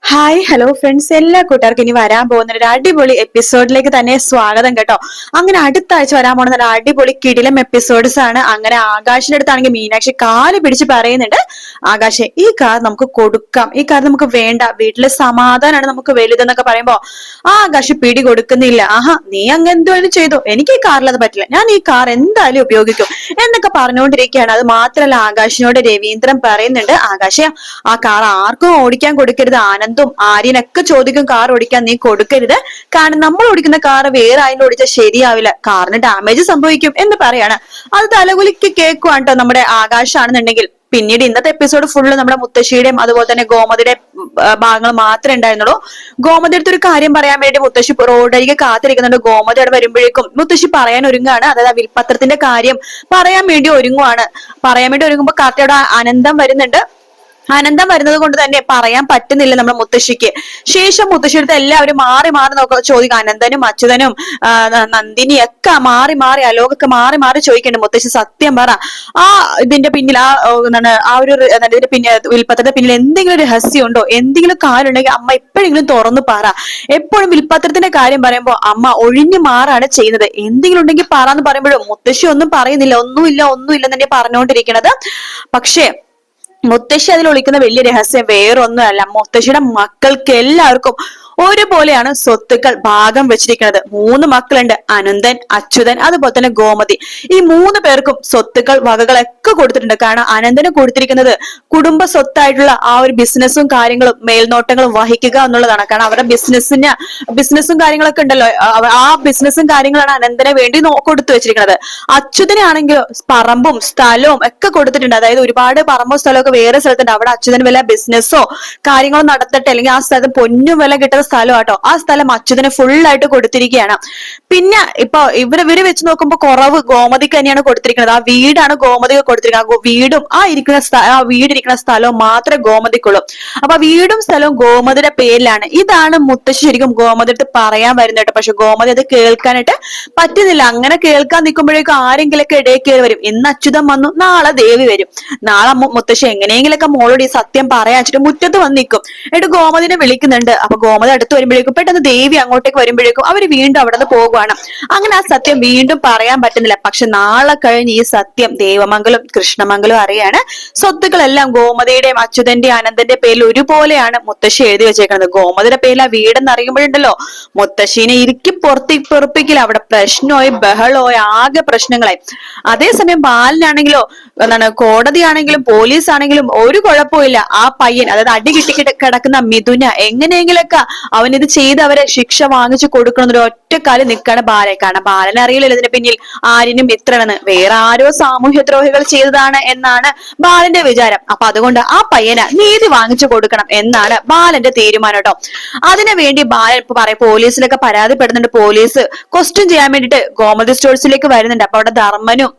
Hi hello friends, എല്ലാ കൂട്ടുകാർക്കും ഇനി വരാൻ പോകുന്ന ഒരു അടിപൊളി എപ്പിസോഡിലേക്ക് തന്നെ സ്വാഗതം കേട്ടോ. അങ്ങനെ അടുത്ത ആഴ്ച വരാൻ പോകുന്ന ഒരു അടിപൊളി കിടിലം എപ്പിസോഡ്സ് ആണ്. അങ്ങനെ ആകാശിന്റെ അടുത്താണെങ്കിൽ മീനാക്ഷി കാല് പിടിച്ച് പറയുന്നുണ്ട്, ആകാശെ ഈ കാർ നമുക്ക് കൊടുക്കാം, ഈ കാർ നമുക്ക് വേണ്ട, വീട്ടിലെ സമാധാനമാണ് നമുക്ക് വലുതെന്നൊക്കെ പറയുമ്പോ ആകാശ് പിടി കൊടുക്കുന്നില്ല. ആഹാ, നീ അങ്ങ് എന്തുവേലും ചെയ്തു, എനിക്ക് ഈ കാറിൽ അത് പറ്റില്ല, ഞാൻ ഈ കാർ എന്തായാലും ഉപയോഗിക്കും എന്നൊക്കെ പറഞ്ഞുകൊണ്ടിരിക്കുകയാണ്. അത് മാത്രല്ല ആകാശിനോട് രവീന്ദ്രൻ പറയുന്നുണ്ട്, ആകാശ ആ കാർ ആർക്കും ഓടിക്കാൻ കൊടുക്കരുത്, ആനന്ദും ആര്യനൊക്കെ ചോദിക്കും കാർ ഓടിക്കാൻ, നീ കൊടുക്കരുത്, കാരണം നമ്മൾ ഓടിക്കുന്ന കാർ വേറെ ആരും ഓടിച്ചാൽ ശരിയാവില്ല, കാറിന് ഡാമേജ് സംഭവിക്കും എന്ന് പറയാണ്. അത് തലകുലിക്ക് കേൾക്കുവാണ് കേട്ടോ നമ്മുടെ ആകാശാണെന്നുണ്ടെങ്കിൽ. പിന്നീട് ഇന്നത്തെ എപ്പിസോഡ് ഫുള്ള് നമ്മുടെ മുത്തശ്ശിയുടെയും അതുപോലെ തന്നെ ഗോമതിയുടെ ഭാഗങ്ങൾ മാത്രമേ ഉണ്ടായിരുന്നുള്ളൂ. ഗോമതി അടുത്തൊരു കാര്യം പറയാൻ വേണ്ടി മുത്തശ്ശി റോഡരികെ കാത്തിരിക്കുന്നുണ്ട്. ഗോമതി അവിടെ വരുമ്പോഴേക്കും മുത്തശ്ശി പറയാൻ ഒരുങ്ങാണ്, അതായത് ആ വിൽപത്രത്തിന്റെ കാര്യം പറയാൻ വേണ്ടി ഒരുങ്ങുവാണ്. പറയാൻ വേണ്ടി ഒരുങ്ങുമ്പോ കാർത്തി അവിടെ അനന്തം വരുന്നുണ്ട്. അനന്തം വരുന്നത് കൊണ്ട് തന്നെ പറയാൻ പറ്റുന്നില്ല നമ്മുടെ മുത്തശ്ശിക്ക്. ശേഷം മുത്തശ്ശിയുടെ എല്ലാവരും മാറി മാറി ചോദിക്കും. അനന്തനും അച്യുതനും നന്ദിനിയൊക്കെ മാറി മാറി, അലോകൊക്കെ മാറി മാറി ചോദിക്കുന്നുണ്ട്, മുത്തശ്ശി സത്യം പറ, ആ ഇതിന്റെ പിന്നിൽ എന്താണ് ആ ഒരു ഇതിന്റെ പിന്നിൽ വിൽപ്പത്രത്തിന്റെ പിന്നിൽ എന്തെങ്കിലും രഹസ്യം ഉണ്ടോ, എന്തെങ്കിലും കാര്യം ഉണ്ടെങ്കിൽ അമ്മ എപ്പോഴെങ്കിലും തുറന്നു പറ. എപ്പോഴും വിൽപ്പത്രത്തിന്റെ കാര്യം പറയുമ്പോ അമ്മ ഒഴിഞ്ഞു മാറാണ് ചെയ്യുന്നത്, എന്തെങ്കിലും ഉണ്ടെങ്കിൽ പറ എന്ന് പറയുമ്പോഴും മുത്തശ്ശി ഒന്നും പറയുന്നില്ല, ഒന്നുമില്ല തന്നെ പറഞ്ഞുകൊണ്ടിരിക്കുന്നത്. പക്ഷേ മുത്തശ്ശി അതിൽ ഒളിക്കുന്ന വലിയ രഹസ്യം വേറൊന്നുമല്ല, മുത്തശ്ശിയുടെ മക്കൾക്ക് എല്ലാവർക്കും ഒരുപോലെയാണ് സ്വത്തുക്കൾ ഭാഗം വെച്ചിരിക്കുന്നത്. 3 മക്കളുണ്ട്, അനന്തൻ, അച്യുതൻ, അതുപോലെ തന്നെ ഗോമതി. ഈ 3 പേർക്കും സ്വത്തുക്കൾ വകകളൊക്കെ കൊടുത്തിട്ടുണ്ട്. കാരണം അനന്തന് കൊടുത്തിരിക്കുന്നത് കുടുംബ സ്വത്തായിട്ടുള്ള ആ ഒരു ബിസിനസ്സും കാര്യങ്ങളും മേൽനോട്ടങ്ങളും വഹിക്കുക എന്നുള്ളതാണ്. കാരണം അവരുടെ ബിസിനസ്സും കാര്യങ്ങളൊക്കെ ഉണ്ടല്ലോ, ആ ബിസിനസ്സും കാര്യങ്ങളാണ് അനന്തനെ വേണ്ടി കൊടുത്തു വെച്ചിരിക്കുന്നത്. അച്യുതനാണെങ്കിൽ പറമ്പും സ്ഥലവും ഒക്കെ കൊടുത്തിട്ടുണ്ട്. അതായത് ഒരുപാട് പറമ്പും സ്ഥലവും വേറെ സ്ഥലത്തുണ്ട്. അവിടെ അച്യുതൻ വല്ല ബിസിനസ്സോ കാര്യങ്ങളോ നടത്തട്ടെ, അല്ലെങ്കിൽ ആ സ്ഥലത്ത് പൊന്നും വില കിട്ടുന്ന സ്ഥലം ആട്ടോ, ആ സ്ഥലം അച്യുതന് ഫുള്ളായിട്ട് കൊടുത്തിരിക്കുകയാണ്. പിന്നെ ഇപ്പൊ ഇവര് വെച്ച് നോക്കുമ്പോ കുറവ് ഗോമതിക്ക് തന്നെയാണ് കൊടുത്തിരിക്കുന്നത്. ആ വീടാണ് ഗോമതിക്ക് കൊടുത്തിരിക്കുന്നത്. ആ വീടും ആ വീടിരിക്കുന്ന സ്ഥലവും മാത്രമേ ഗോമതിക്കുള്ളൂ. അപ്പൊ വീടും സ്ഥലവും ഗോമതിയുടെ പേരിലാണ്. ഇതാണ് മുത്തശ്ശി ശരിക്കും ഗോമതി അടുത്ത് പറയാൻ വരുന്നത് കേട്ടോ. പക്ഷെ ഗോമതി അത് കേൾക്കാനായിട്ട് പറ്റുന്നില്ല. അങ്ങനെ കേൾക്കാൻ നിൽക്കുമ്പോഴേക്കും ആരെങ്കിലൊക്കെ ഇടയിൽ കയറി വരും. ഇന്ന് അച്യുതൻ വന്നു, നാളെ ദേവി വരും, നാളെ മുത്തശ്ശി എങ്ങനെയെങ്കിലൊക്കെ മോളോട് ഈ സത്യം പറയാൻ വെച്ചിട്ട് മുറ്റത്ത് വന്ന് നിൽക്കും. എന്നിട്ട് ഗോമതിനെ വിളിക്കുന്നുണ്ട്. അപ്പൊ ഗോമതി അടുത്ത് വരുമ്പോഴേക്കും പെട്ടെന്ന് ദേവി അങ്ങോട്ടേക്ക് വരുമ്പോഴേക്കും അവര് വീണ്ടും അവിടെ നിന്ന് പോകുവാണ്. അങ്ങനെ ആ സത്യം വീണ്ടും പറയാൻ പറ്റുന്നില്ല. പക്ഷെ നാളെ കഴിഞ്ഞ് ഈ സത്യം ദേവമംഗലം കൃഷ്ണമംഗലം അറിയാണ്. സ്വത്തുക്കളെല്ലാം ഗോമതിയുടെയും അച്യുതന്റെ അനന്തന്റെ പേരിൽ ഒരുപോലെയാണ് മുത്തശ്ശി എഴുതി വെച്ചേക്കുന്നത്. ഗോമതിയുടെ പേരിൽ ആ വീടെന്ന് അറിയുമ്പോഴുണ്ടല്ലോ മുത്തശ്ശീനെ ഇരിക്കി പൊറപ്പിക്കില്ല. അവിടെ പ്രശ്നമായി ബഹളമായി ആകെ പ്രശ്നങ്ങളായി. അതേസമയം ബാലനാണെങ്കിലോ കോടതിയാണെങ്കിലും പോലീസ് ആണെങ്കിലും ഒരു കുഴപ്പമില്ല. ആ പയ്യൻ, അതായത് അടി കിട്ടി കിടക്കുന്ന മിഥുന, എങ്ങനെയെങ്കിലൊക്കെ അവനിത് ചെയ്ത് അവരെ ശിക്ഷ വാങ്ങിച്ചു കൊടുക്കണമെന്നൊരു ഒറ്റക്കാലം നിൽക്കാണ് ബാലൻ. കാരണം ബാലൻ അറിയില്ലല്ലോ ഇതിന്റെ പിന്നിൽ ആര്യനും മിത്രണെന്ന്, വേറെ ആരോ സാമൂഹ്യദ്രോഹികൾ ചെയ്തതാണ് എന്നാണ് ബാലന്റെ വിചാരം. അപ്പൊ അതുകൊണ്ട് ആ പയ്യന് നീതി വാങ്ങിച്ചു കൊടുക്കണം എന്നാണ് ബാലന്റെ തീരുമാനം കേട്ടോ. അതിനു വേണ്ടി ബാലൻ ഇപ്പൊ പറയാം പോലീസിലൊക്കെ പരാതിപ്പെടുന്നുണ്ട്. പോലീസ് ക്വസ്റ്റ്യൻ ചെയ്യാൻ വേണ്ടിട്ട് ഗോമതി സ്റ്റോഴ്സിലേക്ക് വരുന്നുണ്ട്. അപ്പൊ അവിടെ ധർമ്മനും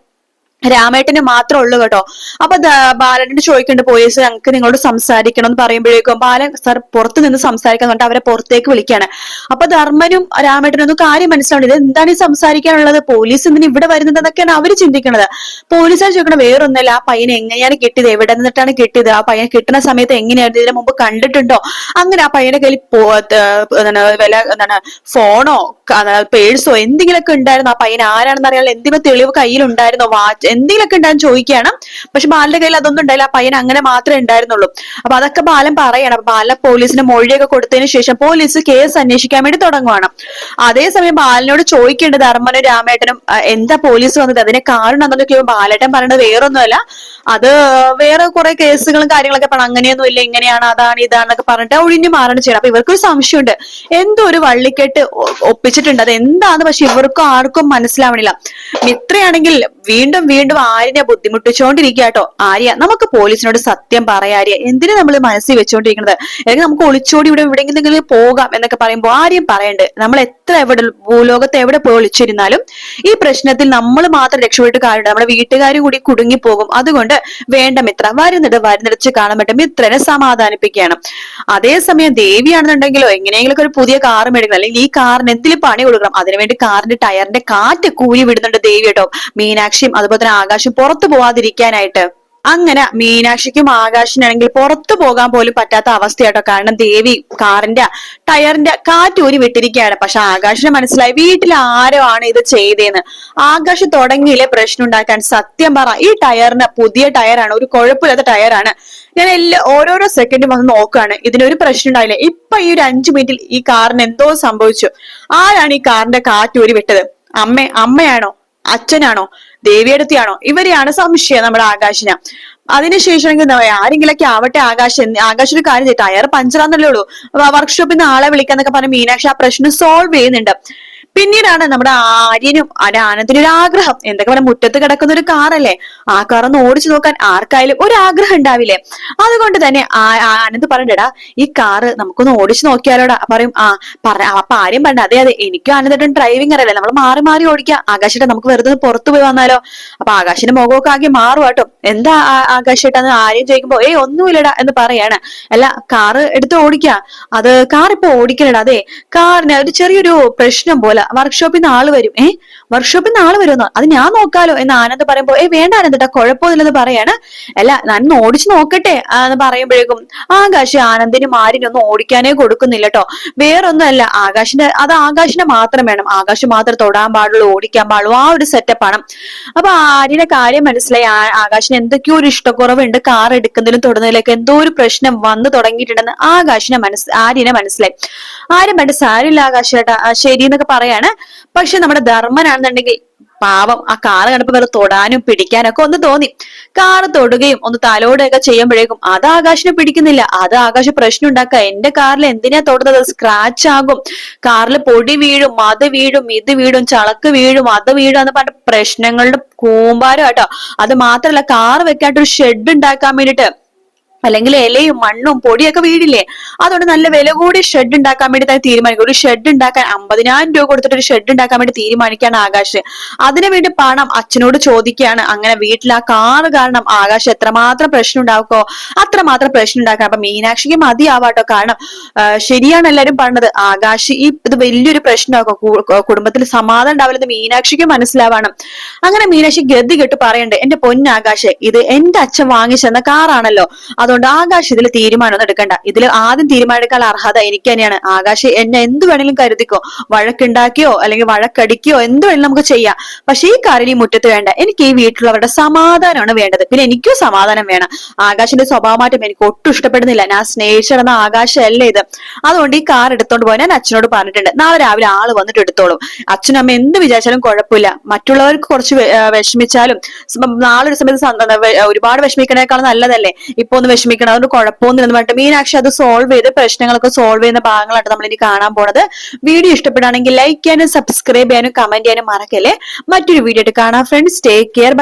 രാമേട്ടന് മാത്രമേ ഉള്ളൂ കേട്ടോ. അപ്പൊ ബാലനോട് ചോദിക്കുന്നുണ്ട് പോലീസ്, ഞങ്ങൾക്ക് നിങ്ങളോട് സംസാരിക്കണം എന്ന് പറയുമ്പോഴേക്കും ബാലൻ സാർ പുറത്തു നിന്ന് സംസാരിക്കാൻ പറഞ്ഞിട്ട് അവരെ പുറത്തേക്ക് വിളിക്കാണ്. അപ്പൊ ധർമ്മനും രാമേട്ടനും ഒന്നും കാര്യം മനസ്സിലാവുന്നത്, ഇത് എന്താണ് ഈ സംസാരിക്കാനുള്ളത്, പോലീസ് എന്തിനാ ഇവിടെ വരുന്നത് എന്നൊക്കെയാണ് അവര് ചിന്തിക്കുന്നത്. പോലീസുകാർ ചോദിക്കണം വേറൊന്നല്ല, ആ പയ്യനെ എങ്ങനെയാണ് കിട്ടിയത്, എവിടെ നിന്നിട്ടാണ് കിട്ടിയത്, ആ പയ്യൻ കിട്ടുന്ന സമയത്ത് എങ്ങനെയായിരുന്നു, ഇതിനു മുമ്പ് കണ്ടിട്ടുണ്ടോ, അങ്ങനെ ആ പയ്യന്റെ കയ്യിൽ ഫോണോ പേഴ്സോ എന്തെങ്കിലുമൊക്കെ ഉണ്ടായിരുന്നു, ആ പയ്യൻ ആരാണെന്ന് അറിയാൻ എന്തെങ്കിലും തെളിവ് കയ്യിലുണ്ടായിരുന്നോ, വാച്ച് എന്തെങ്കിലുമൊക്കെ ഉണ്ടായിരുന്നു ചോദിക്കുകയാണ്. പക്ഷെ ബാലന്റെ കയ്യിൽ അതൊന്നും ഉണ്ടായില്ല, ആ പയ്യൻ അങ്ങനെ മാത്രമേ ഉണ്ടായിരുന്നുള്ളൂ. അപ്പൊ അതൊക്കെ ബാലൻ പറയണം. അപ്പൊ ബാലൻ പോലീസിന് മൊഴിയൊക്കെ കൊടുത്തതിന് ശേഷം പോലീസ് കേസ് അന്വേഷിക്കാൻ വേണ്ടി തുടങ്ങുവാണ്. അതേസമയം ബാലനോട് ചോദിക്കേണ്ടത് ധർമ്മനും രാമേട്ടനും എന്താ പോലീസ് വന്നത്, അതിനെ കാരണം എന്നൊക്കെ ബാലേട്ടൻ പറയണത് വേറൊന്നുമല്ല, അത് വേറെ കുറെ കേസുകളും കാര്യങ്ങളൊക്കെ പറഞ്ഞു, അങ്ങനെയൊന്നും ഇല്ല, ഇങ്ങനെയാണ്, അതാണ് ഇതാണെന്നൊക്കെ പറഞ്ഞിട്ട് ഒഴിഞ്ഞു മാറണം ചെയ്യണം. അപ്പൊ ഇവർക്കൊരു സംശയമുണ്ട്, എന്തോ ഒരു വള്ളിക്കെട്ട് ഒപ്പിച്ചിട്ടുണ്ട്, അത് എന്താന്ന് പക്ഷെ ഇവർക്കും ആർക്കും മനസ്സിലാവണില്ല. മിത്രയാണെങ്കിൽ വീണ്ടും വീണ്ടും ആര്യനെ ബുദ്ധിമുട്ടിച്ചുകൊണ്ടിരിക്കുക കേട്ടോ. ആര്യ, നമുക്ക് പോലീസിനോട് സത്യം പറയാ ആര്യ, എന്തിനു നമ്മൾ മനസ്സിൽ വെച്ചുകൊണ്ടിരിക്കുന്നത്, അല്ലെങ്കിൽ നമുക്ക് ഒളിച്ചോടി ഇവിടെ എവിടെയെങ്കിലും പോകാം എന്നൊക്കെ പറയുമ്പോൾ ആര്യം പറയണ്ട്, നമ്മൾ എത്ര ഭൂലോകത്ത് എവിടെ പോയി ഒളിച്ചിരുന്നാലും ഈ പ്രശ്നത്തിൽ നമ്മൾ മാത്രം രക്ഷപ്പെട്ട് കാര്യമുണ്ട്, നമ്മുടെ വീട്ടുകാരും കൂടി കുടുങ്ങിപ്പോകും. അതുകൊണ്ട് വേണ്ട മിത്ര, വരുന്നിടച്ച് കാണാൻ പറ്റും മിത്രനെ സമാധാനിപ്പിക്കുകയാണ്. അതേസമയം ദേവിയാണെന്നുണ്ടെങ്കിലോ എങ്ങനെയെങ്കിലും ഒരു പുതിയ കാർ മേടിക്കണം, അല്ലെങ്കിൽ ഈ കാറിന് എന്തെങ്കിലും പണി കൊടുക്കണം, അതിനുവേണ്ടി കാറിന്റെ ടയറിന്റെ കാറ്റ് കൂലി വിടുന്നുണ്ട് ദേവി കേട്ടോ. മീനാക്ഷിയും അതുപോലെ തന്നെ ആകാശം പുറത്തു പോവാതിരിക്കാനായിട്ട്. അങ്ങനെ മീനാക്ഷിക്കും ആകാശിനാണെങ്കിൽ പുറത്തു പോകാൻ പോലും പറ്റാത്ത അവസ്ഥയാട്ടോ. കാരണം ദേവി കാറിന്റെ ടയറിന്റെ കാറ്റൂരി വിട്ടിരിക്കുകയാണ്. പക്ഷെ ആകാശിന് മനസ്സിലായി വീട്ടിൽ ആരോ ആണ് ഇത് ചെയ്തേന്ന്. ആകാശ് തുടങ്ങിയില്ലേ പ്രശ്നം ഉണ്ടാക്കാൻ. സത്യം പറ, ഈ ടയറിന് പുതിയ ടയറാണ്, ഒരു കുഴപ്പമില്ലാത്ത ടയറാണ്. ഞാൻ ഓരോരോ സെക്കൻഡും വന്ന് നോക്കുകയാണ്, ഇതിനൊരു പ്രശ്നം ഉണ്ടായില്ല. ഇപ്പൊ ഈ ഒരു 5 മിനിറ്റിൽ ഈ കാറിന് എന്തോ സംഭവിച്ചു. ആരാണ് ഈ കാറിന്റെ കാറ്റൂരി വിട്ടത്? അമ്മയാണോ, അച്ഛനാണോ, ദേവിയെടുത്തിയാണോ? ഇവരെയാണ് സംശയം നമ്മുടെ ആകാശിന്. അതിനുശേഷം ആരെങ്കിലൊക്കെ ആവട്ടെ, ആകാശ് ഒരു കാര്യം ചെയ്യും, ടയർ പഞ്ചറാന്നല്ലേ ഉള്ളൂ, വർക്ക്ഷോപ്പിൽ നിന്ന് ആളെ വിളിക്കാന്നൊക്കെ പറഞ്ഞ മീനാക്ഷി ആ പ്രശ്നം സോൾവ് ചെയ്യുന്നുണ്ട്. പിന്നീടാണ് നമ്മുടെ ആര്യനും ആനന്ദിനും ഒരു ആഗ്രഹം. എന്തൊക്കെ പറഞ്ഞ മുറ്റത്ത് കിടക്കുന്ന ഒരു കാറല്ലേ, ആ കാർ ഒന്ന് ഓടിച്ചു നോക്കാൻ ആർക്കായാലും ഒരു ആഗ്രഹം ഉണ്ടാവില്ലേ? അതുകൊണ്ട് തന്നെ ആനന്ദ് പറഞ്ഞടാ, ഈ കാറ് നമുക്കൊന്ന് ഓടിച്ചു നോക്കിയാലോടാ. പറയും അപ്പൊ ആര്യം പറഞ്ഞ അതെ അതെ, എനിക്കും ആനന്ദേട്ടൻ ഡ്രൈവിംഗ് അറിയില്ല, നമ്മൾ മാറി മാറി ഓടിക്കാം. ആകാശേട്ടാ നമുക്ക് വെറുതെ പുറത്തു പോയി വന്നാലോ? അപ്പൊ ആകാശിന്റെ മുഖമൊക്കെ ആകെ മാറും കേട്ടോ. എന്താ ആകാശേട്ടാന്ന് ആര്യം ചോദിക്കുമ്പോ ഒന്നുമില്ലടാ എന്ന് പറയാണ്. അല്ല, കാറ് എടുത്ത് ഓടിക്കാ. അത് കാർ ഇപ്പൊ ഓടിക്കലടാ. അതെ, കാറിന് ഒരു ചെറിയൊരു പ്രശ്നം പോലെ, വർക്ക്ഷോപ്പിൽ നിന്ന് ആള് വരും. വർക്ക്ഷോപ്പിൽ നിന്ന് ആള് വരുമെന്നോ? അത് ഞാൻ നോക്കാലോ എന്ന് ആനന്ദ് പറയുമ്പോ വേണ്ട ആനന്ദേട്ടാ, കുഴപ്പമൊന്നുമില്ലെന്ന് പറയാണ്. അല്ല, ഞാൻ ഓടിച്ചു നോക്കട്ടെ എന്ന് പറയുമ്പോഴേക്കും ആകാശ് ആനന്ദിനും ആര്യനും ഒന്നും ഓടിക്കാനേ കൊടുക്കുന്നില്ല കേട്ടോ. വേറൊന്നുമല്ല, ആകാശിന്റെ മാത്രം വേണം, ആകാശ് മാത്രം തൊടാൻ പാടുള്ളൂ, ഓടിക്കാൻ പാടുള്ളൂ, ആ ഒരു സെറ്റപ്പാണ്. അപ്പൊ ആര്യന്റെ കാര്യം മനസ്സിലായി. ആകാശിന് എന്തൊക്കെയോ ഒരു ഇഷ്ടക്കുറവുണ്ട്, കാർ എടുക്കുന്നതിലും തൊടുന്നതിലൊക്കെ എന്തോ ഒരു പ്രശ്നം വന്നു തുടങ്ങിയിട്ടുണ്ടെന്ന് ആര്യനെ മനസ്സിലായി. ആര്യം പണ്ട് സാരില്ല ആകാശേട്ടാ, ശരി എന്നൊക്കെ പറയാണ്. പക്ഷെ നമ്മുടെ ധർമ്മനാണെന്നുണ്ടെങ്കിൽ പാവം, ആ കാറ് കണ്ടപ്പോ വേറെ തൊടാനും പിടിക്കാനും ഒക്കെ ഒന്ന് തോന്നി. കാറ് തൊടുകയും ഒന്ന് തലോടുകയൊക്കെ ചെയ്യുമ്പോഴേക്കും അത് ആകാശിനെ പിടിക്കുന്നില്ല. അത് ആകാശ് പ്രശ്നം ഉണ്ടാക്കുക, എന്റെ കാറിൽ എന്തിനാ തൊടുന്നത്, സ്ക്രാച്ച് ആകും, കാറിൽ പൊടി വീഴും, അത് വീഴും, ഇത് വീഴും, ചളക്ക് വീഴും, അത് വീഴും എന്ന് പറഞ്ഞ പ്രശ്നങ്ങളുടെ കൂമ്പാരം കേട്ടോ. അത് മാത്രല്ല, കാറ് വെക്കാട്ടൊരു ഷെഡ് ഉണ്ടാക്കാൻ വേണ്ടിട്ട്, അല്ലെങ്കിൽ ഇലയും മണ്ണും പൊടിയൊക്കെ വീടില്ലേ, അതുകൊണ്ട് നല്ല വില കൂടി ഷെഡ് ഉണ്ടാക്കാൻ വേണ്ടി തന്നെ തീരുമാനിക്കും. ഒരു ഷെഡ് ഉണ്ടാക്കാൻ 50,000 രൂപ കൊടുത്തിട്ട് ഒരു ഷെഡ് ഉണ്ടാക്കാൻ വേണ്ടി തീരുമാനിക്കുകയാണ് ആകാശ്. അതിനുവേണ്ടി പണം അച്ഛനോട് ചോദിക്കുകയാണ്. അങ്ങനെ വീട്ടിൽ ആ കാറ് കാരണം ആകാശ് എത്രമാത്രം പ്രശ്നം ഉണ്ടാക്കോ അത്രമാത്രം പ്രശ്നം ഉണ്ടാക്കണം. അപ്പൊ മീനാക്ഷിക്ക് മതിയാവാട്ടോ. കാരണം ശരിയാണ് എല്ലാരും പറഞ്ഞത്, ആകാശ് ഇത് വലിയൊരു പ്രശ്നമാക്കും, കുടുംബത്തിൽ സമാധാനം ഉണ്ടാവില്ലെന്ന് മീനാക്ഷിക്ക് മനസ്സിലാവണം. അങ്ങനെ മീനാക്ഷി ഗതി കെട്ട് പറയണ്ട്, എന്റെ പൊന്നാകാശ്, ഇത് എന്റെ അച്ഛൻ വാങ്ങിച്ചെന്ന കാറാണല്ലോ, അതുകൊണ്ട് ആകാശ് ഇതിൽ തീരുമാനം എടുക്കണ്ട. ഇതിൽ ആദ്യം തീരുമാനം എടുക്കാൻ അർഹത എനിക്ക് തന്നെയാണ്. ആകാശ് എന്നെ എന്ത് വേണമെങ്കിലും കരുതിക്കോ, വഴക്കുണ്ടാക്കിയോ അല്ലെങ്കിൽ വഴക്കടിക്കോ എന്ത് വേണമെങ്കിലും നമുക്ക് ചെയ്യാം. പക്ഷെ ഈ കാര്യം ഈ മുറ്റത്ത് വേണ്ട. എനിക്ക് ഈ വീട്ടിലുള്ളവരുടെ സമാധാനമാണ് വേണ്ടത്. പിന്നെ എനിക്കും സമാധാനം വേണം. ആകാശിന്റെ സ്വഭാവമാറ്റം എനിക്ക് ഒട്ടും ഇഷ്ടപ്പെടുന്നില്ല. ഞാൻ സ്നേഹിച്ചിടുന്ന ആകാശമല്ലേ ഇത്. അതുകൊണ്ട് ഈ കാർ എടുത്തോണ്ട് പോകാൻ ഞാൻ അച്ഛനോട് പറഞ്ഞിട്ടുണ്ട്. നാളെ രാവിലെ ആള് വന്നിട്ട് എടുത്തോളും. അച്ഛനും അമ്മ എന്ത് വിചാരിച്ചാലും കുഴപ്പമില്ല. മറ്റുള്ളവർക്ക് കുറച്ച് വിഷമിച്ചാലും നാളെ ഒരു സമയത്ത് ഒരുപാട് വിഷമിക്കണേക്കാൾ നല്ലതല്ലേ ഇപ്പൊ ഒന്ന് വിഷമിക്കണം, അതുകൊണ്ട് കുഴപ്പമൊന്നുമില്ലെന്ന് പറഞ്ഞിട്ട് മീനാക്ഷി അത് സോൾവ് ചെയ്ത് പ്രശ്നങ്ങളൊക്കെ സോൾവ് ചെയ്യുന്ന ഭാഗങ്ങളായിട്ട് നമ്മൾ ഇനി കാണാൻ പോണത്. വീഡിയോ ഇഷ്ടപ്പെടുകയാണെങ്കിൽ ലൈക്ക് ചെയ്യാനും സബ്സ്ക്രൈബ് ചെയ്യാനും കമന്റ് ചെയ്യാനും മറക്കല്ലേ. മറ്റൊരു വീഡിയോ ആയിട്ട് കാണാം ഫ്രണ്ട്സ്. Take care.